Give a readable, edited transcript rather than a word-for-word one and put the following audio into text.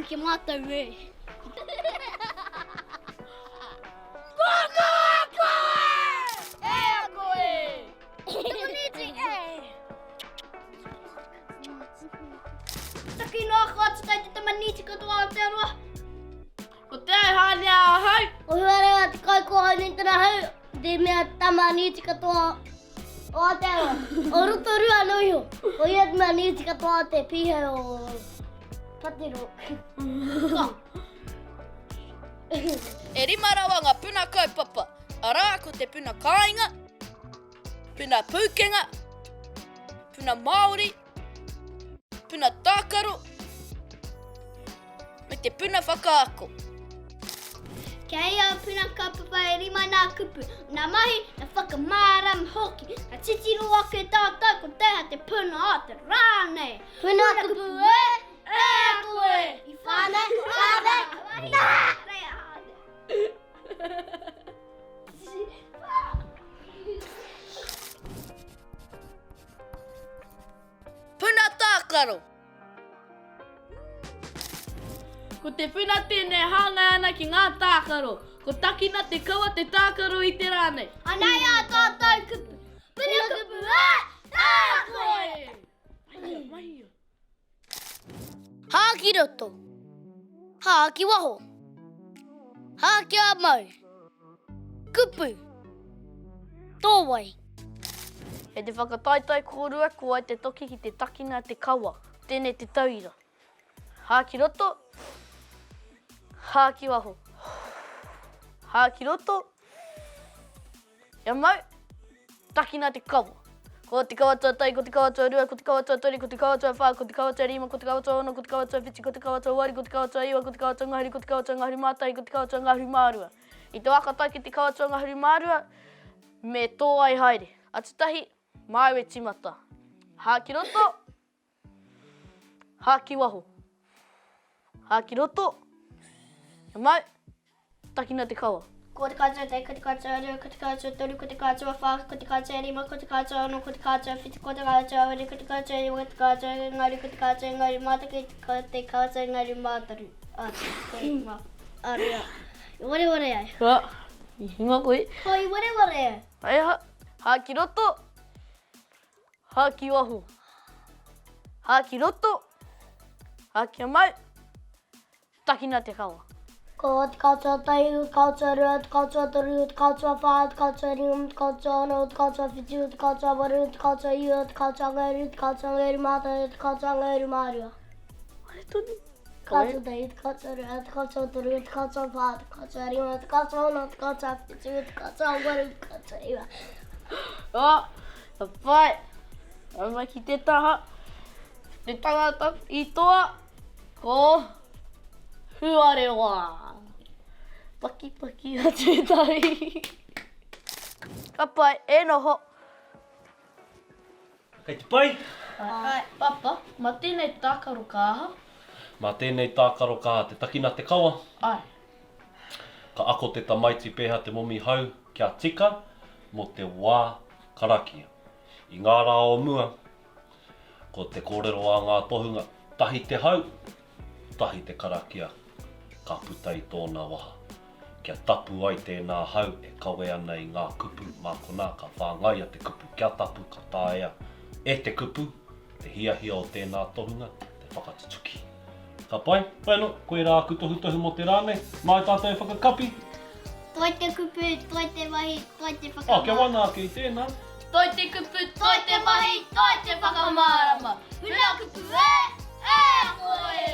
Te Mātāwai. Takino ako sa tayo manisi ko to Aotearoa. Ko te hānia hai. O hiahia te kai ko hanin tana hau. Te mea tamanisi ka to Aotearoa. O roto rua noio. O ia te manisi ka to te pihe o patiro. E rimarawa ngā puna kaupapa. Arā ko te puna kāinga, puna pūkenga, puna Māori, puna tākaro, me te puna whakaako. Kia ia puna kaupapa e rima nā kupu. Nā mahi, nā whakamārama hoki. Nā titiro ake tātou ko teha te puna o te rānei. Puna kupu e koe. I whānei, whānei, nā! Puna tākaro. Ko te puna tēnei hāngai ana ki ngā tākaro. Ko takina te kaua te tākaro i te rānei. Anai a tātou kupu. Puna kupu e koe. Mahi. Hā ki roto. Hā ki waho. Hā ki a mau. Kupu. Tōwai. E te whakataitai kōrua ko ai te toki ki te takina te kaua. Tēnei te tauira. Hā ki roto. Hā ki waho. Hā ki roto. Ia mau. Takina te kaua. Ko te kaua tua tai, ko te kaua tua rua, ko te kaua tua tori, ko te kaua tua whā, ko te kaua tua rima, ko te kaua tua ono, ko te kaua tua whiti, ko te kaua tua wari, ko te kaua tua iwa, ko te kaua tua ngahuri, ko te kaua tua ngahuri mātai, ko te kaua tua ngahuri mārua. I te wakatai ki te kaua tua ngahuri mārua, me tō ai haere. Atutahi, māu e timata. Hā ki roto. Hā ki waho. Hā ki roto. Ia mau. Takina te kaua. Ko te kātua te, ko te kātua rua, ko te kātua tori, ko te kātua whā, ko te kātua rima, ko te kātua ono, ko te kātua whiti, ko te kātua wari, ko te kātua iwa, ko te kātua ngari, ko te kātua ngari mātaki, ko te kātua ngari mātaru. Aria. Ware ware ai. Hā. I hinga koe. Hoi ware ware ai. Ai ha. Hā ki roto. Hā ki waho. Hā ki roto. Hā ki mau. Takina te kaua. Ko te kātua tai, te kātua rua, te kātua tori, te kātua whā, te kātua rima, te kātua ono, te kātua whiti, te kātua wari, te kātua iwa, te kātua ngari, te kātua ngari mātai, te kātua ngari mārua. Hare tonu. Kātua tai, te kātua rua, te kātua tori, te kātua whā, te kātua rima, te kātua ono, te kātua whiti, te kātua wari, te kātua iwa. Ka pai. Ama ki te taha. Te tangata i toa. Ko huarewa. Paki paki a tētai. Ka pai, e noho. Kei te pai. Papa, ma tēnei tākaro kāha. Mā tēnei tākaro kā te takina te kaua. Ai. Ka ako te tamaiti pēha te momi hau kia tika mo te wā karakia. I ngā rā o mua, ko te kōrero a ngā tohunga. Tahi te hau, tahi te karakia. Ka puta i tōna waha. Kia tapu ai tēnā hau e kawe ana i ngā kupu mākona. Ka whāngai a te kupu kia tapu ka tāea. E te kupu, te hiahia o tēnā tohunga, te whakatutuki. Ka pai, whāno, koe rā kutohu mo te rānei. Mai tātou e whakakapi. Toi te kupu, toi te mahi, toi te whakamārama. Kia wana ake i tēnā. Toi te kupu, toi te mahi, toi te whakamārama. Puna kupu e koe.